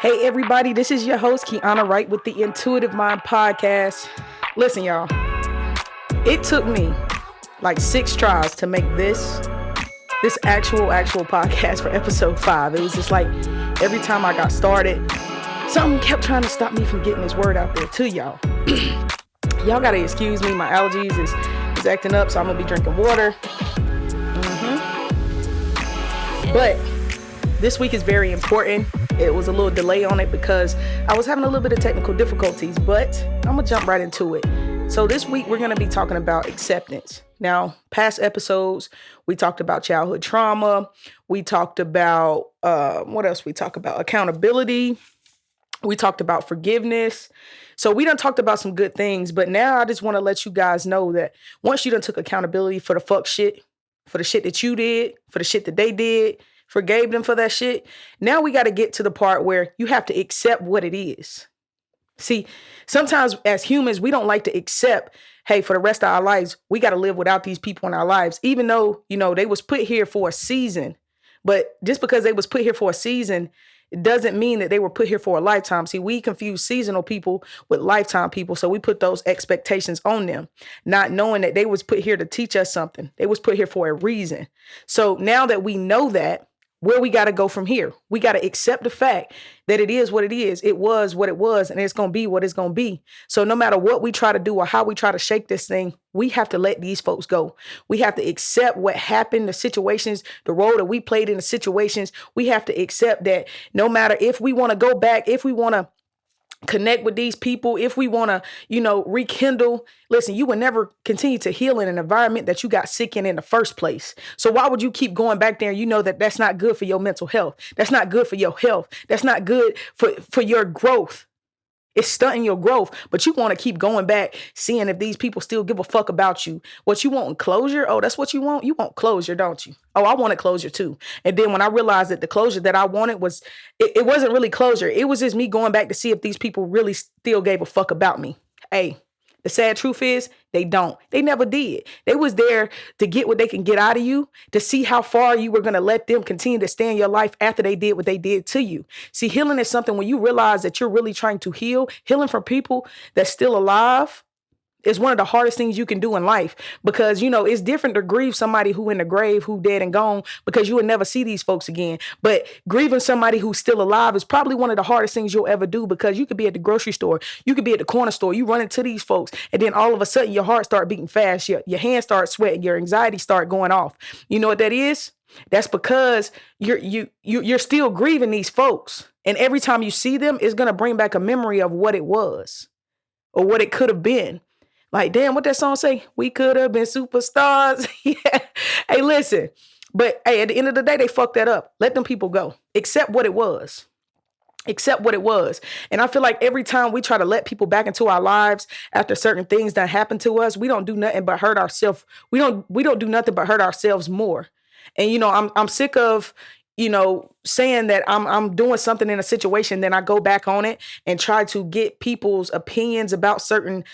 Hey, everybody, this is your host, Kiana Wright with the Intuitive Mind Podcast. Listen, y'all, it took me like 6 tries to make this actual podcast for episode 5. It was just like every time I got started, something kept trying to stop me from getting this word out there to y'all. Y'all gotta excuse me, my allergies is acting up, so I'm gonna be drinking water. But this week is very important. It was a little delay on it because I was having a little bit of technical difficulties, but I'm gonna jump right into it. So this week we're gonna be talking about acceptance. Now, past episodes, we talked about childhood trauma. We talked about, what else we talked about? Accountability. We talked about forgiveness. So we done talked about some good things, but now I just want to let you guys know that once you done took accountability for the fuck shit, for the shit that you did, for the shit that they did, forgave them for that shit, now we got to get to the part where you have to accept what it is. See, sometimes as humans, we don't like to accept, hey, for the rest of our lives, we got to live without these people in our lives, even though, they was put here for a season. But just because they was put here for a season, it doesn't mean that they were put here for a lifetime. See, we confuse seasonal people with lifetime people. So we put those expectations on them, not knowing that they was put here to teach us something. They was put here for a reason. So now that we know that, where we got to go from here, we got to accept the fact that it is what it is. It was what it was, and it's going to be what it's going to be. So no matter what we try to do or how we try to shake this thing, we have to let these folks go. We have to accept what happened, the situations, the role that we played in the situations. We have to accept that no matter if we want to go back, if we want to connect with these people, if we want to, rekindle, listen, you will never continue to heal in an environment that you got sick in the first place. So why would you keep going back there? You know that that's not good for your mental health. That's not good for your health. That's not good for your growth. It's stunting your growth, but you want to keep going back, seeing if these people still give a fuck about you. What you want, closure? Oh, that's what you want? You want closure, don't you? Oh, I wanted closure too. And then when I realized that the closure that I wanted was, it wasn't really closure. It was just me going back to see if these people really still gave a fuck about me. Hey, the sad truth is they don't. They never did. They was there to get what they can get out of you, to see how far you were going to let them continue to stay in your life after they did what they did to you. See, healing is something when you realize that you're really trying to healing from people that's still alive is one of the hardest things you can do in life because, it's different to grieve somebody who in the grave, who dead and gone, because you will never see these folks again. But grieving somebody who's still alive is probably one of the hardest things you'll ever do because you could be at the grocery store, you could be at the corner store, you run into these folks, and then all of a sudden your heart start beating fast, your hands start sweating, your anxiety start going off. You know what that is? That's because you're still grieving these folks. And every time you see them, it's going to bring back a memory of what it was or what it could have been. Like, damn, what that song say? We could have been superstars. Yeah. Hey, listen. But hey, at the end of the day, they fucked that up. Let them people go. Accept what it was. Accept what it was. And I feel like every time we try to let people back into our lives after certain things that happen to us, we don't do nothing but hurt ourselves. We don't do nothing but hurt ourselves more. And, I'm sick of, saying that I'm doing something in a situation, then I go back on it and try to get people's opinions about certain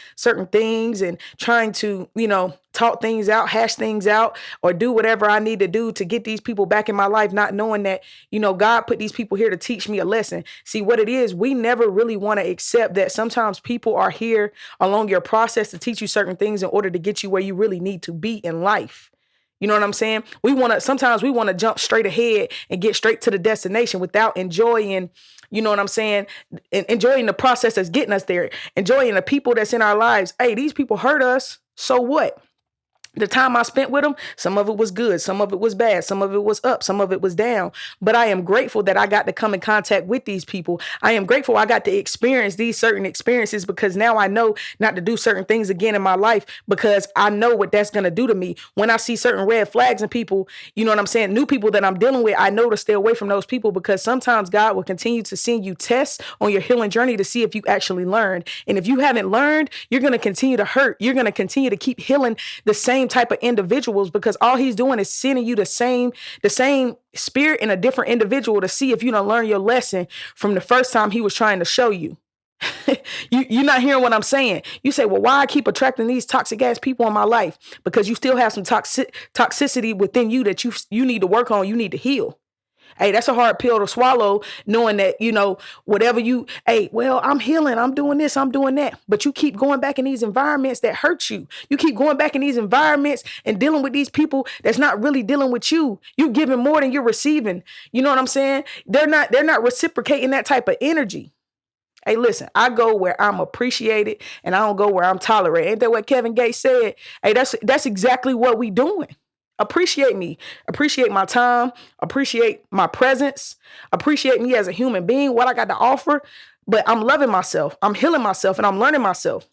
things and trying to, talk things out, hash things out, or do whatever I need to do to get these people back in my life, not knowing that, God put these people here to teach me a lesson. See, what it is, we never really want to accept that sometimes people are here along your process to teach you certain things in order to get you where you really need to be in life. You know what I'm saying? Sometimes we want to jump straight ahead and get straight to the destination without enjoying, you know what I'm saying? Enjoying the process that's getting us there, enjoying the people that's in our lives. Hey, these people hurt us. So what? The time I spent with them, some of it was good, some of it was bad, some of it was up, some of it was down. But I am grateful that I got to come in contact with these people. I am grateful I got to experience these certain experiences because now I know not to do certain things again in my life because I know what that's going to do to me. When I see certain red flags in people, you know what I'm saying? New people that I'm dealing with, I know to stay away from those people because sometimes God will continue to send you tests on your healing journey to see if you actually learned. And if you haven't learned, you're going to continue to hurt. You're going to continue to keep healing the same type of individuals because all he's doing is sending you the same spirit in a different individual to see if you don't learn your lesson from the first time he was trying to show you. You're not hearing what I'm saying. You say, well, why I keep attracting these toxic ass people in my life? Because you still have some toxicity within you that you need to work on. You need to heal. Hey, that's a hard pill to swallow, knowing that, whatever hey, well, I'm healing, I'm doing this, I'm doing that. But you keep going back in these environments that hurt you. You keep going back in these environments and dealing with these people that's not really dealing with you. You giving more than you're receiving. You know what I'm saying? They're not reciprocating that type of energy. Hey, listen, I go where I'm appreciated and I don't go where I'm tolerated. Ain't that what Kevin Gates said? Hey, that's exactly what we doing. Appreciate me. Appreciate my time. Appreciate my presence. Appreciate me as a human being, what I got to offer. But I'm loving myself. I'm healing myself and I'm learning myself.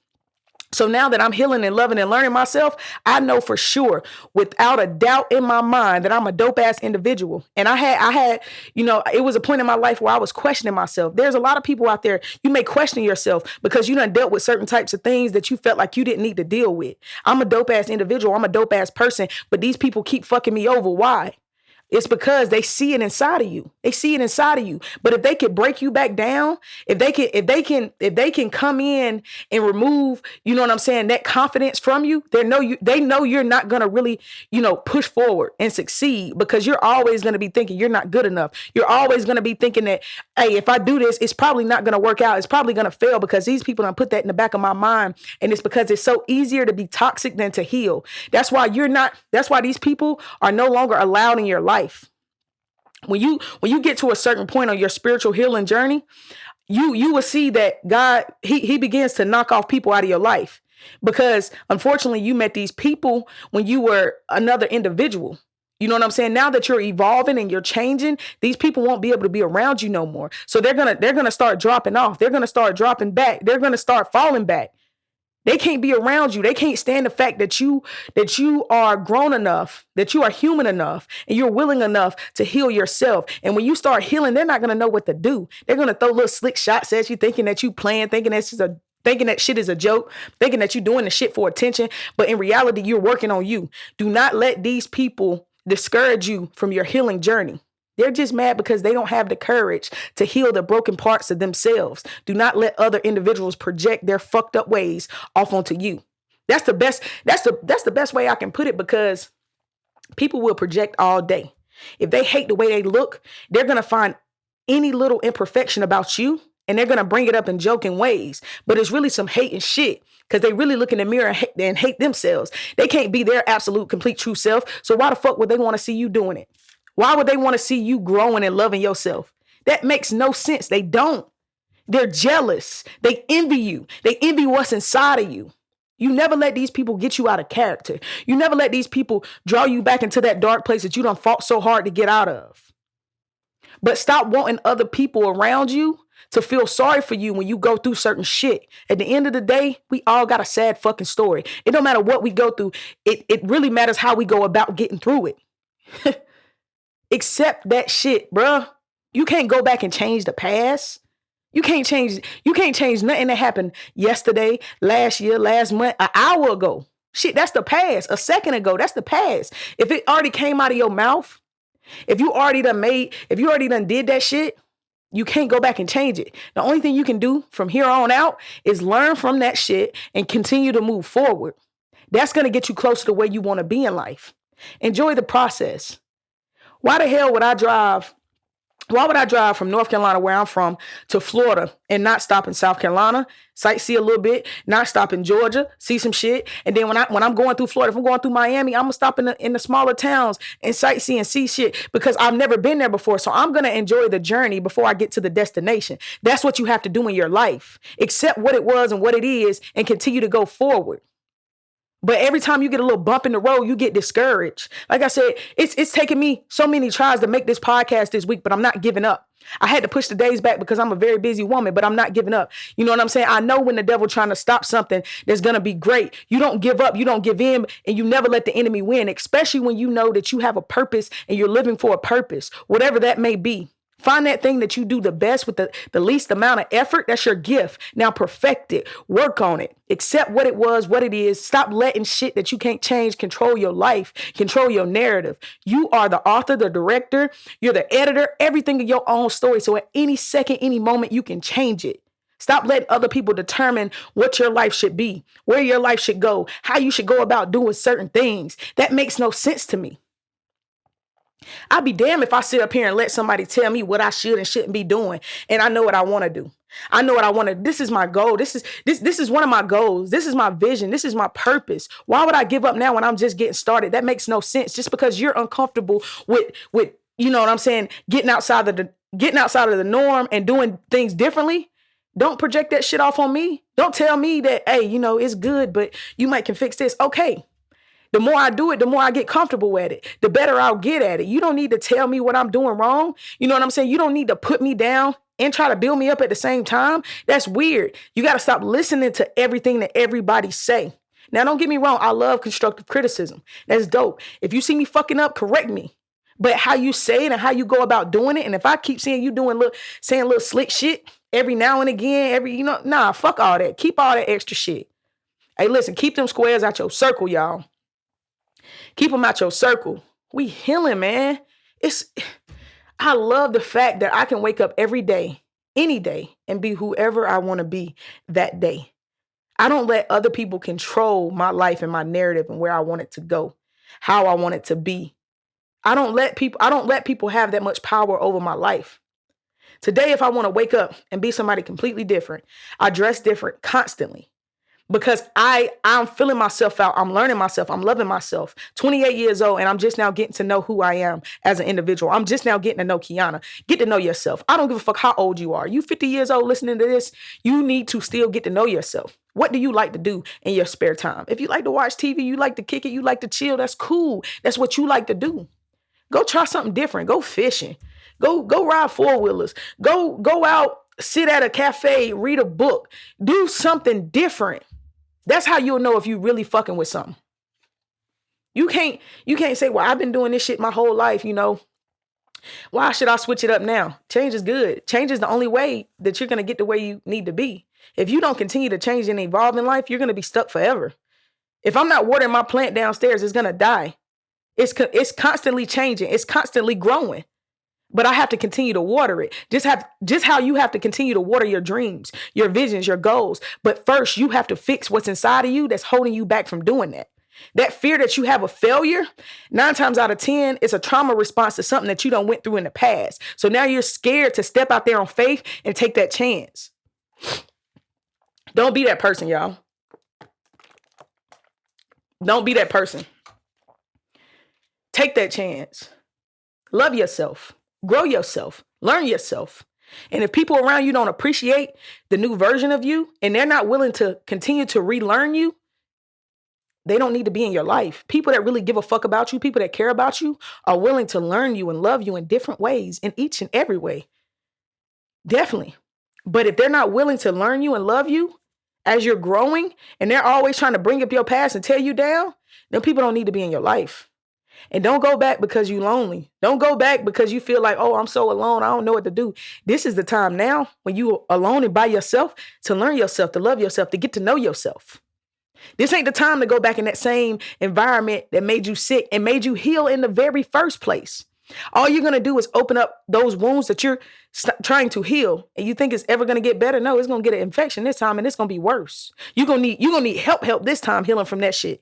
So now that I'm healing and loving and learning myself, I know for sure, without a doubt in my mind, that I'm a dope ass individual. And I had, it was a point in my life where I was questioning myself. There's a lot of people out there, you may question yourself because you done dealt with certain types of things that you felt like you didn't need to deal with. I'm a dope ass individual. I'm a dope ass person, but these people keep fucking me over. Why? It's because they see it inside of you. They see it inside of you. But if they could break you back down, if they can come in and remove, you know what I'm saying, that confidence from you, they know you're not gonna really, push forward and succeed, because you're always gonna be thinking you're not good enough. You're always gonna be thinking that, hey, if I do this, it's probably not gonna work out. It's probably gonna fail because these people done put that in the back of my mind. And it's because it's so easier to be toxic than to heal. That's why these people are no longer allowed in your life. When you get to a certain point on your spiritual healing journey, you will see that God, he begins to knock off people out of your life, because unfortunately you met these people when you were another individual. You know what I'm saying? Now that you're evolving and you're changing, these people won't be able to be around you no more. So they're gonna start dropping off. They're gonna start dropping back. They're gonna start falling back. They can't be around you. They can't stand the fact that you are grown enough, that you are human enough, and you're willing enough to heal yourself. And when you start healing, they're not going to know what to do. They're going to throw little slick shots at you, thinking that you playing, thinking that shit is a joke, thinking that you're doing the shit for attention. But in reality, you're working on you. Do not let these people discourage you from your healing journey. They're just mad because they don't have the courage to heal the broken parts of themselves. Do not let other individuals project their fucked up ways off onto you. That's the best way I can put it, because people will project all day. If they hate the way they look, they're going to find any little imperfection about you and they're going to bring it up in joking ways. But it's really some hate and shit, because they really look in the mirror and hate themselves. They can't be their absolute, complete, true self. So why the fuck would they want to see you doing it? Why would they want to see you growing and loving yourself? That makes no sense. They don't. They're jealous. They envy you. They envy what's inside of you. You never let these people get you out of character. You never let these people draw you back into that dark place that you done fought so hard to get out of. But stop wanting other people around you to feel sorry for you when you go through certain shit. At the end of the day, we all got a sad fucking story. It don't matter what we go through. It really matters how we go about getting through it. Accept that shit, bruh. You can't go back and change the past. You can't change nothing that happened yesterday, last year, last month, an hour ago. Shit, that's the past. A second ago, that's the past. If it already came out of your mouth, if you already done did that shit, you can't go back and change it. The only thing you can do from here on out is learn from that shit and continue to move forward. That's going to get you closer to where you want to be in life. Enjoy the process. Why the hell would I drive? Why would I drive from North Carolina, where I'm from, to Florida and not stop in South Carolina, sightsee a little bit, not stop in Georgia, see some shit, and then when I'm going through Florida, if I'm going through Miami, I'm gonna stop in the smaller towns and sightsee and see shit, because I've never been there before. So I'm gonna enjoy the journey before I get to the destination. That's what you have to do in your life. Accept what it was and what it is, and continue to go forward. But every time you get a little bump in the road, you get discouraged. Like I said, it's taken me so many tries to make this podcast this week, but I'm not giving up. I had to push the days back because I'm a very busy woman, but I'm not giving up. You know what I'm saying? I know when the devil trying to stop something that's going to be great. You don't give up, you don't give in, and you never let the enemy win, especially when you know that you have a purpose and you're living for a purpose, whatever that may be. Find that thing that you do the best with the least amount of effort. That's your gift. Now perfect it. Work on it. Accept what it was, what it is. Stop letting shit that you can't change control your life, control your narrative. You are the author, the director. You're the editor, everything of your own story. So at any second, any moment, you can change it. Stop letting other people determine what your life should be, where your life should go, how you should go about doing certain things. That makes no sense to me. I'd be damned if I sit up here and let somebody tell me what I should and shouldn't be doing. And I know what I want to do. I know what I want to. This is my goal. This is one of my goals. This is my vision. This is my purpose. Why would I give up now when I'm just getting started? That makes no sense. Just because you're uncomfortable with you know what I'm saying, getting outside of the norm and doing things differently. Don't project that shit off on me. Don't tell me that, hey, it's good, but you might can fix this. Okay. The more I do it, the more I get comfortable at it, the better I'll get at it. You don't need to tell me what I'm doing wrong. You know what I'm saying? You don't need to put me down and try to build me up at the same time. That's weird. You got to stop listening to everything that everybody say. Now, don't get me wrong. I love constructive criticism. That's dope. If you see me fucking up, correct me. But how you say it and how you go about doing it, and if I keep seeing you saying little slick shit every now and again, nah, fuck all that. Keep all that extra shit. Hey, listen, keep them squares out your circle, y'all. Keep them out your circle. We healing, man. I love the fact that I can wake up every day, any day, and be whoever I want to be that day. I don't let other people control my life and my narrative and where I want it to go, how I want it to be. I don't let people have that much power over my life. Today, if I want to wake up and be somebody completely different, I dress different constantly. Because I'm filling myself out. I'm learning myself. I'm loving myself. 28 years old, and I'm just now getting to know who I am as an individual. I'm just now getting to know Kiana. Get to know yourself. I don't give a fuck how old you are. You 50 years old listening to this, you need to still get to know yourself. What do you like to do in your spare time? If you like to watch TV, you like to kick it, you like to chill, that's cool. That's what you like to do. Go try something different. Go fishing. Go ride four-wheelers. Go out, sit at a cafe, read a book. Do something different. That's how you'll know if you really fucking with something. You can't say, well, I've been doing this shit my whole life, Why should I switch it up now? Change is good. Change is the only way that you're going to get to where you need to be. If you don't continue to change and evolve in life, you're going to be stuck forever. If I'm not watering my plant downstairs, it's going to die. It's constantly changing. It's constantly growing. But I have to continue to water it. Just how you have to continue to water your dreams, your visions, your goals. But first, you have to fix what's inside of you that's holding you back from doing that. That fear that you have of failure, 9 times out of 10, it's a trauma response to something that you done went through in the past. So now you're scared to step out there on faith and take that chance. Don't be that person, y'all. Don't be that person. Take that chance. Love yourself. Grow yourself, learn yourself. And if people around you don't appreciate the new version of you and they're not willing to continue to relearn you, they don't need to be in your life. People that really give a fuck about you, people that care about you, are willing to learn you and love you in different ways, in each and every way. Definitely. But if they're not willing to learn you and love you as you're growing and they're always trying to bring up your past and tear you down, then people don't need to be in your life. And don't go back because you're lonely. Don't go back because you feel like, oh, I'm so alone. I don't know what to do. This is the time now when you're alone and by yourself to learn yourself, to love yourself, to get to know yourself. This ain't the time to go back in that same environment that made you sick and made you heal in the very first place. All you're going to do is open up those wounds that you're trying to heal. And you think it's ever going to get better? No, it's going to get an infection this time and it's going to be worse. You're going to need help this time healing from that shit.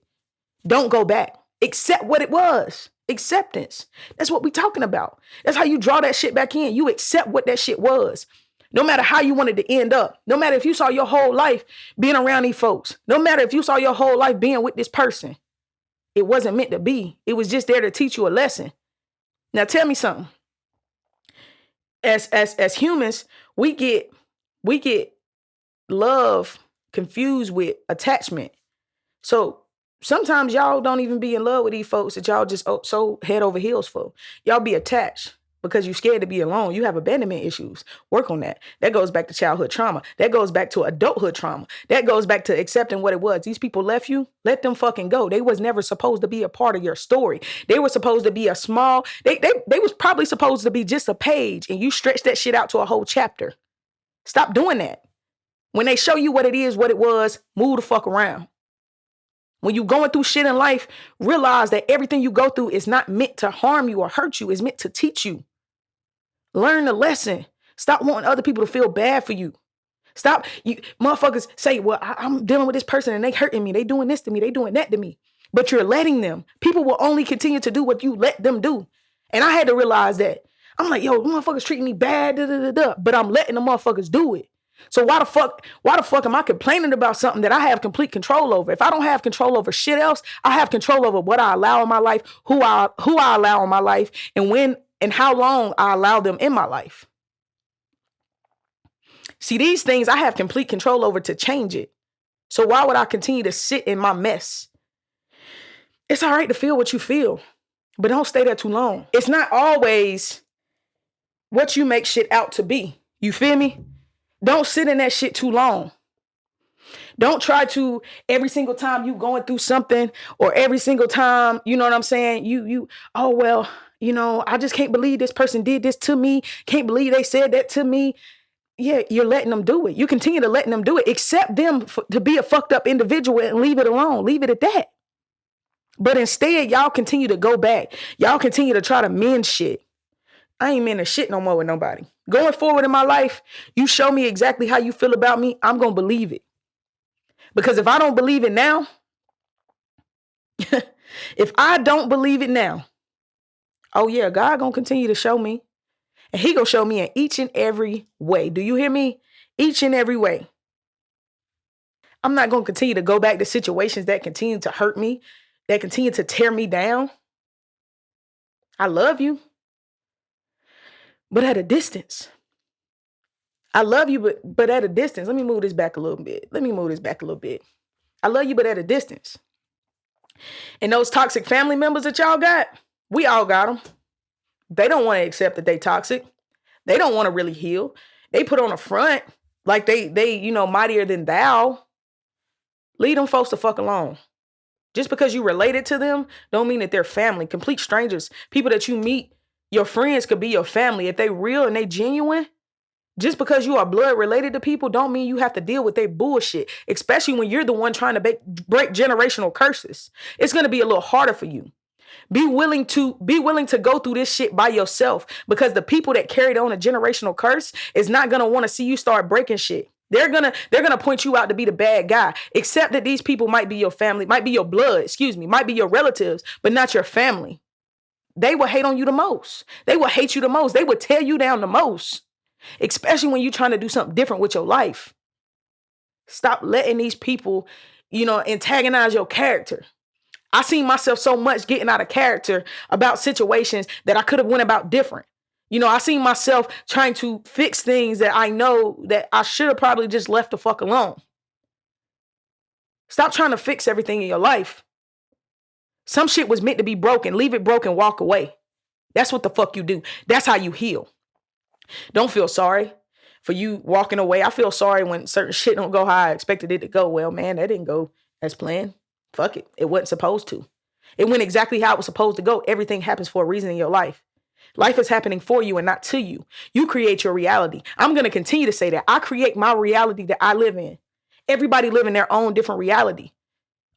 Don't go back. Accept what it was. Acceptance. That's what we're talking about. That's how you draw that shit back in. You accept what that shit was. No matter how you wanted to end up. No matter if you saw your whole life being around these folks. No matter if you saw your whole life being with this person. It wasn't meant to be. It was just there to teach you a lesson. Now tell me something. As humans, we get love confused with attachment. So sometimes y'all don't even be in love with these folks that y'all just so head over heels for. Y'all be attached because you're scared to be alone. You have abandonment issues. Work on that. That goes back to childhood trauma. That goes back to adulthood trauma. That goes back to accepting what it was. These people left you. Let them fucking go. They was never supposed to be a part of your story. They were supposed to be a small, they was probably supposed to be just a page and you stretched that shit out to a whole chapter. Stop doing that. When they show you what it is, what it was, move the fuck around. When you're going through shit in life, realize that everything you go through is not meant to harm you or hurt you. It's meant to teach you. Learn the lesson. Stop wanting other people to feel bad for you. Stop. You motherfuckers say, well, I'm dealing with this person and they hurting me. They doing this to me. They doing that to me. But you're letting them. People will only continue to do what you let them do. And I had to realize that. I'm like, yo, motherfuckers treating me bad, but I'm letting the motherfuckers do it. So why the fuck am I complaining about something that I have complete control over? If I don't have control over shit else, I have control over what I allow in my life, who I allow in my life, and when and how long I allow them in my life. See, these things I have complete control over to change it. So why would I continue to sit in my mess? It's all right to feel what you feel, but don't stay there too long. It's not always what you make shit out to be. You feel me? Don't sit in that shit too long. Don't try to, every single time you going through something, or every single time, you know what I'm saying? Oh, well, I just can't believe this person did this to me. Can't believe they said that to me. Yeah, you're letting them do it. You continue to letting them do it. Accept them to be a fucked up individual and leave it alone. Leave it at that. But instead, y'all continue to go back. Y'all continue to try to mend shit. I ain't mending shit no more with nobody. Going forward in my life, you show me exactly how you feel about me, I'm going to believe it. Because if I don't believe it now, if I don't believe it now, oh yeah, God going to continue to show me. And he going to show me in each and every way. Do you hear me? Each and every way. I'm not going to continue to go back to situations that continue to hurt me, that continue to tear me down. I love you, but at a distance. I love you, but at a distance. Let me move this back a little bit. I love you, but at a distance. And those toxic family members that y'all got, we all got them. They don't want to accept that they toxic. They don't want to really heal. They put on a front like they mightier than thou. Leave them folks the fuck alone. Just because you related to them don't mean that they're family. Complete strangers, people that you meet, your friends could be your family. If they real and they genuine, just because you are blood related to people don't mean you have to deal with their bullshit, especially when you're the one trying to break generational curses. It's going to be a little harder for you. Be willing to go through this shit by yourself, because the people that carried on a generational curse is not going to want to see you start breaking shit. They're going to point you out to be the bad guy, except that these people might be your family, might be your blood, might be your relatives, but not your family. They will hate on you the most. They will hate you the most. They will tear you down the most, especially when you're trying to do something different with your life. Stop letting these people, antagonize your character. I seen myself so much getting out of character about situations that I could have went about different. I seen myself trying to fix things that I know that I should have probably just left the fuck alone. Stop trying to fix everything in your life. Some shit was meant to be broken. Leave it broken, walk away. That's what the fuck you do. That's how you heal. Don't feel sorry for you walking away. I feel sorry when certain shit don't go how I expected it to go. Well, man, that didn't go as planned. Fuck it. It wasn't supposed to. It went exactly how it was supposed to go. Everything happens for a reason in your life. Life is happening for you and not to you. You create your reality. I'm going to continue to say that. I create my reality that I live in. Everybody live in their own different reality.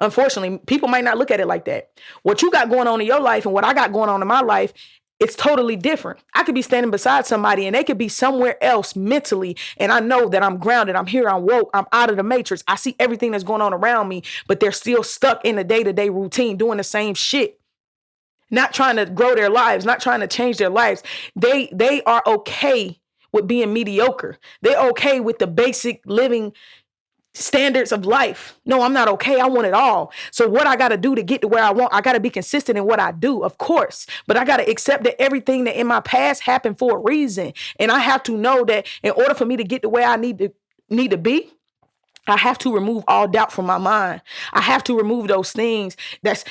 Unfortunately, people might not look at it like that. What you got going on in your life and what I got going on in my life, it's totally different. I could be standing beside somebody and they could be somewhere else mentally. And I know that I'm grounded. I'm here. I'm woke. I'm out of the matrix. I see everything that's going on around me, but they're still stuck in the day-to-day routine doing the same shit. Not trying to grow their lives, not trying to change their lives. They are okay with being mediocre. They're okay with the basic living standards of life. No, I'm not okay. I want it all. So what I got to do to get to where I want, I got to be consistent in what I do, of course. But I got to accept that everything that in my past happened for a reason. And I have to know that in order for me to get to where I need to be, I have to remove all doubt from my mind. I have to remove those things that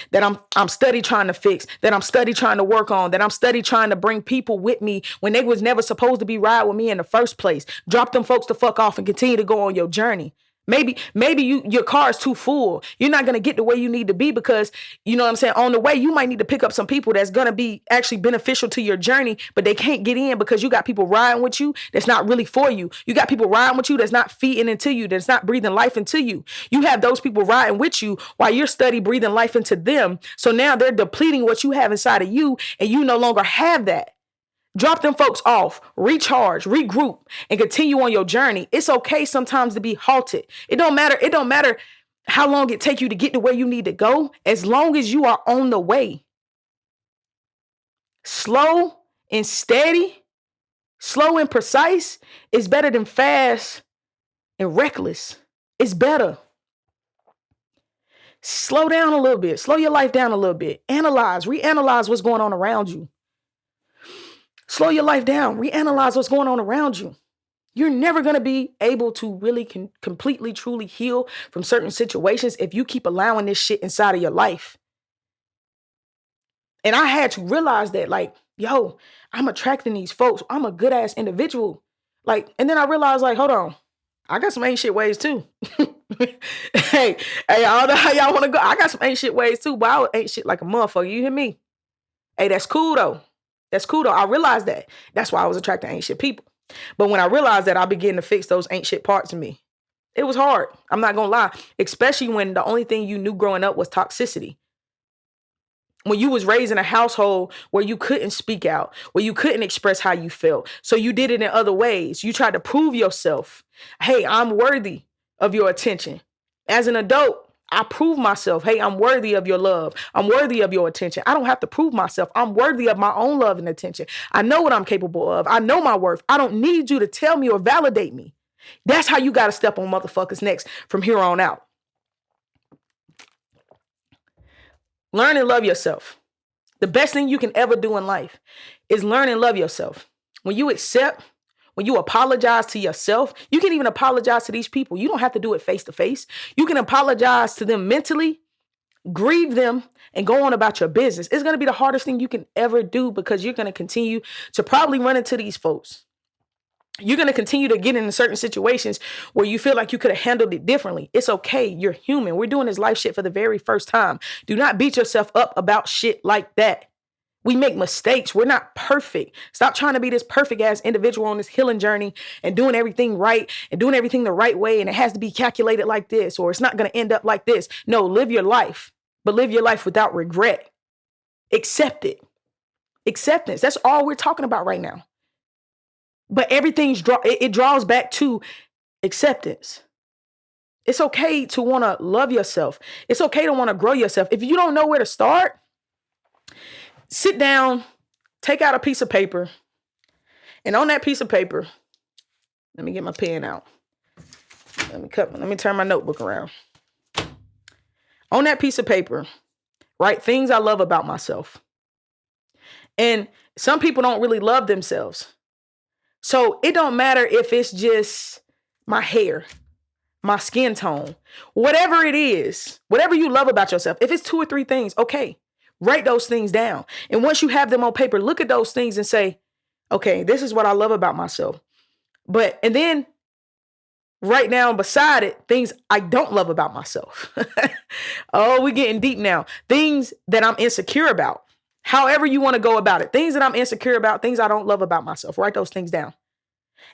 I'm study trying to fix, that I'm study trying to work on, that I'm study trying to bring people with me when they was never supposed to be riding with me in the first place. Drop them folks the fuck off and continue to go on your journey. Maybe your car is too full. You're not going to get to where you need to be because, you know what I'm saying? On the way, you might need to pick up some people that's going to be actually beneficial to your journey, but they can't get in because you got people riding with you that's not really for you. You got people riding with you that's not feeding into you, that's not breathing life into you. You have those people riding with you while you're study breathing life into them. So now they're depleting what you have inside of you and you no longer have that. Drop them folks off, recharge, regroup, and continue on your journey. It's okay sometimes to be halted. It don't matter how long it take you to get to where you need to go, as long as you are on the way. Slow and steady, slow and precise is better than fast and reckless. It's better. Slow down a little bit. Slow your life down a little bit. Analyze, reanalyze what's going on around you. Slow your life down. Reanalyze what's going on around you. You're never going to be able to really completely, truly heal from certain situations if you keep allowing this shit inside of your life. And I had to realize that, like, yo, I'm attracting these folks. I'm a good ass individual. Like, and then I realized, like, hold on, I got some ain't shit ways too. hey, I don't know how y'all want to go. I got some ain't shit ways too, but I ain't shit like a motherfucker. You hear me? Hey, that's cool though. That's cool though. I realized that. That's why I was attracting ain't shit people. But when I realized that, I began to fix those ain't shit parts of me. It was hard. I'm not gonna lie. Especially when the only thing you knew growing up was toxicity. When you was raised in a household where you couldn't speak out, where you couldn't express how you felt. So you did it in other ways. You tried to prove yourself. Hey, I'm worthy of your attention. As an adult, I prove myself. Hey, I'm worthy of your love. I'm worthy of your attention. I don't have to prove myself. I'm worthy of my own love and attention. I know what I'm capable of. I know my worth. I don't need you to tell me or validate me. That's how you got to step on motherfuckers next from here on out. Learn and love yourself. The best thing you can ever do in life is learn and love yourself. When you accept, when you apologize to yourself, you can even apologize to these people. You don't have to do it face to face. You can apologize to them mentally, grieve them, and go on about your business. It's going to be the hardest thing you can ever do because you're going to continue to probably run into these folks. You're going to continue to get into certain situations where you feel like you could have handled it differently. It's okay. You're human. We're doing this life shit for the very first time. Do not beat yourself up about shit like that. We make mistakes. We're not perfect. Stop trying to be this perfect ass individual on this healing journey and doing everything right and doing everything the right way. And it has to be calculated like this, or it's not going to end up like this. No, live your life, but live your life without regret. Accept it. Acceptance. That's all we're talking about right now. But it draws back to acceptance. It's okay to want to love yourself. It's okay to want to grow yourself. If you don't know where to start, sit down, take out a piece of paper, and on that piece of paper, let me get my pen out. Let me turn my notebook around. On that piece of paper, write things I love about myself. And some people don't really love themselves. So it don't matter if it's just my hair, my skin tone, whatever it is, whatever you love about yourself. If it's 2 or 3 things, okay, write those things down. And once you have them on paper, look at those things and say, okay, this is what I love about myself. And then write down beside it things I don't love about myself. Oh, we're getting deep now. Things that I'm insecure about. However you want to go about it. Things that I'm insecure about, things I don't love about myself. Write those things down.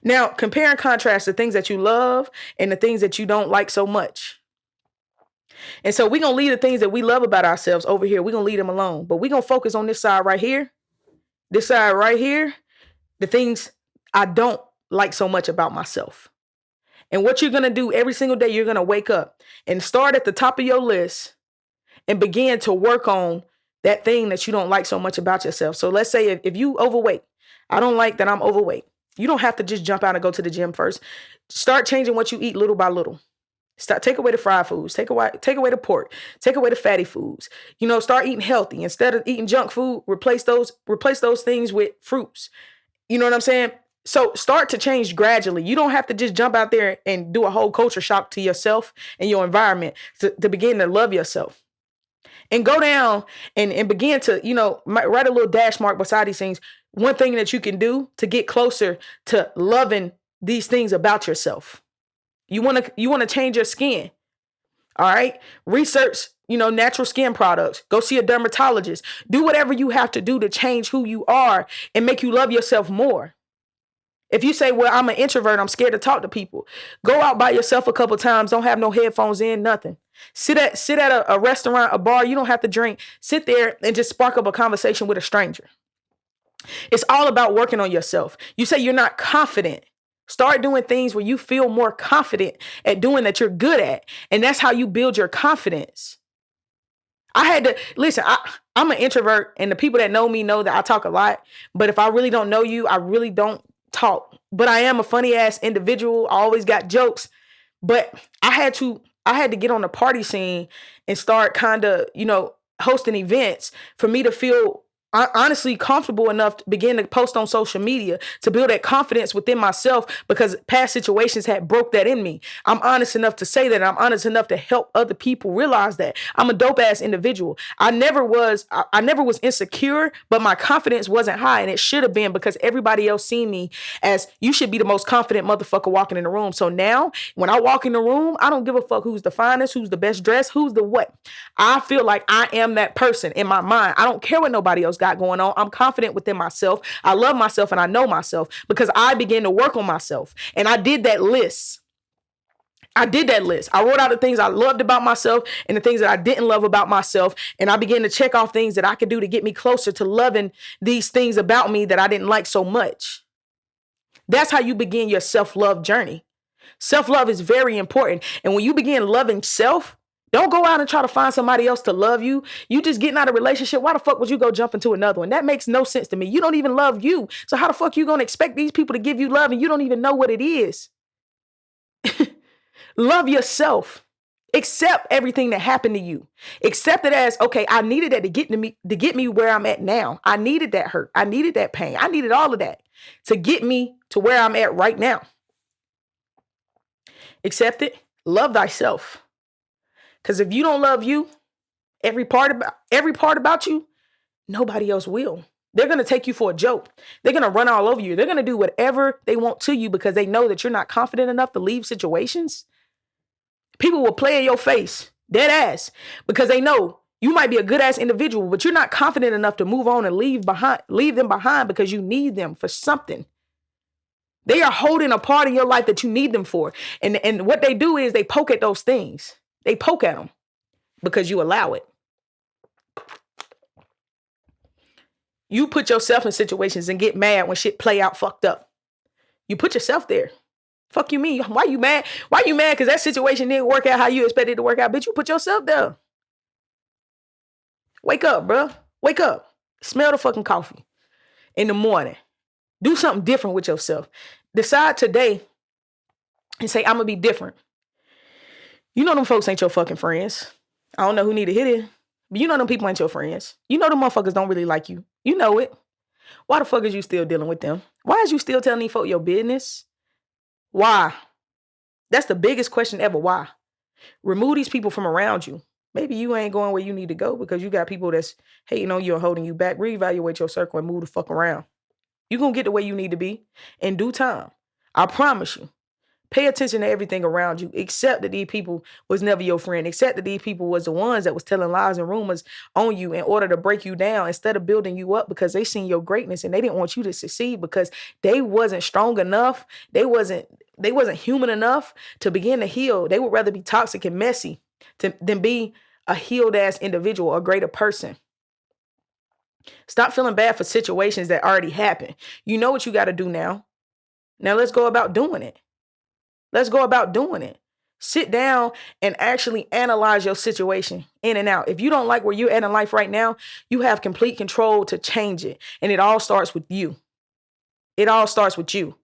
Now, compare and contrast the things that you love and the things that you don't like so much. And so we're going to leave the things that we love about ourselves over here. We're going to leave them alone. But we're going to focus on this side right here. This side right here. The things I don't like so much about myself. And what you're going to do every single day, you're going to wake up and start at the top of your list and begin to work on that thing that you don't like so much about yourself. So let's say if you overweight, I don't like that I'm overweight. You don't have to just jump out and go to the gym first. Start changing what you eat little by little. Take away the fried foods. Take away the pork. Take away the fatty foods. Start eating healthy. Instead of eating junk food, replace those things with fruits. You know what I'm saying? So start to change gradually. You don't have to just jump out there and do a whole culture shock to yourself and your environment to begin to love yourself. And go down and begin to, write a little dash mark beside these things. One thing that you can do to get closer to loving these things about yourself. You want to change your skin. All right. Research, natural skin products. Go see a dermatologist. Do whatever you have to do to change who you are and make you love yourself more. If you say, well, I'm an introvert, I'm scared to talk to people. Go out by yourself a couple times. Don't have no headphones in, nothing. Sit at a restaurant, a bar. You don't have to drink. Sit there and just spark up a conversation with a stranger. It's all about working on yourself. You say you're not confident. Start doing things where you feel more confident at doing that you're good at. And that's how you build your confidence. I had to listen. I'm an introvert, and the people that know me know that I talk a lot. But if I really don't know you, I really don't talk. But I am a funny ass individual. I always got jokes. But I had to get on the party scene and start kind of, hosting events for me to feel honestly comfortable enough to begin to post on social media to build that confidence within myself, because past situations had broke that in me. I'm honest enough to say that. I'm honest enough to help other people realize that I'm a dope ass individual. I never was insecure, but my confidence wasn't high, and it should have been, because everybody else seen me as, you should be the most confident motherfucker walking in the room. So now when I walk in the room, I don't give a fuck who's the finest, who's the best dressed, who's the what. I feel like I am that person in my mind. I don't care what nobody else got going on. I'm confident within myself. I love myself and I know myself, because I began to work on myself. And I did that list. I wrote out the things I loved about myself and the things that I didn't love about myself. And I began to check off things that I could do to get me closer to loving these things about me that I didn't like so much. That's how you begin your self-love journey. Self-love is very important. And when you begin loving self, don't go out and try to find somebody else to love you. You just getting out of a relationship. Why the fuck would you go jump into another one? That makes no sense to me. You don't even love you. So how the fuck you going to expect these people to give you love and you don't even know what it is? Love yourself. Accept everything that happened to you. Accept it as, okay, I needed that to get me where I'm at now. I needed that hurt. I needed that pain. I needed all of that to get me to where I'm at right now. Accept it. Love thyself. Because if you don't love you, every part about you, nobody else will. They're going to take you for a joke. They're going to run all over you. They're going to do whatever they want to you because they know that you're not confident enough to leave situations. People will play in your face, dead ass, because they know you might be a good ass individual, but you're not confident enough to move on and leave them behind because you need them for something. They are holding a part in your life that you need them for. And what they do is they poke at those things. They poke at them because you allow it. You put yourself in situations and get mad when shit play out fucked up. You put yourself there. Fuck you mean? Why you mad? Why you mad? Because that situation didn't work out how you expected it to work out. Bitch, you put yourself there. Wake up, bro. Wake up. Smell the fucking coffee in the morning. Do something different with yourself. Decide today and say, I'm going to be different. You know them folks ain't your fucking friends. I don't know who need to hit it, but you know them people ain't your friends. You know them motherfuckers don't really like you. You know it. Why the fuck is you still dealing with them? Why is you still telling these folk your business? Why? That's the biggest question ever. Why? Remove these people from around you. Maybe you ain't going where you need to go because you got people that's hating on you and holding you back. Reevaluate your circle and move the fuck around. You're going to get to where you need to be in due time. I promise you. Pay attention to everything around you. Accept that these people was never your friend. Accept that these people was the ones that was telling lies and rumors on you in order to break you down instead of building you up because they seen your greatness and they didn't want you to succeed because they wasn't strong enough. They wasn't human enough to begin to heal. They would rather be toxic and messy than be a healed ass individual, a greater person. Stop feeling bad for situations that already happened. You know what you got to do now. Now let's go about doing it. Let's go about doing it. Sit down and actually analyze your situation in and out. If you don't like where you're at in life right now, you have complete control to change it. And it all starts with you. It all starts with you.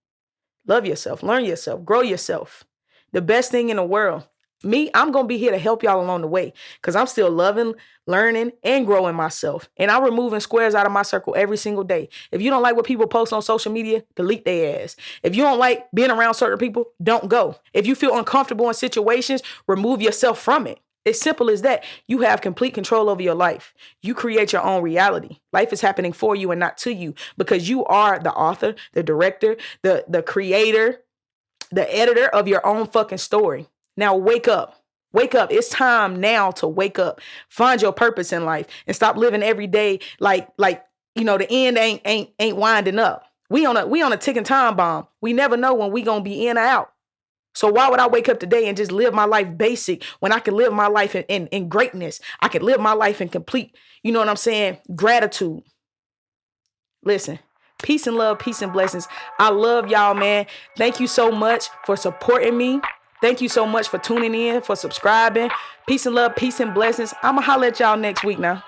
Love yourself, learn yourself, grow yourself. The best thing in the world. Me, I'm going to be here to help y'all along the way because I'm still loving, learning, and growing myself. And I'm removing squares out of my circle every single day. If you don't like what people post on social media, delete their ass. If you don't like being around certain people, don't go. If you feel uncomfortable in situations, remove yourself from it. It's simple as that. You have complete control over your life. You create your own reality. Life is happening for you and not to you because you are the author, the director, the creator, the editor of your own fucking story. Now wake up. Wake up. It's time now to wake up. Find your purpose in life and stop living every day like the end ain't winding up. We on a ticking time bomb. We never know when we gonna be in or out. So why would I wake up today and just live my life basic when I can live my life in greatness? I can live my life in complete, you know what I'm saying, gratitude. Listen. Peace and love, peace and blessings. I love y'all, man. Thank you so much for supporting me. Thank you so much for tuning in, for subscribing. Peace and love, peace and blessings. I'm going to holler at y'all next week now.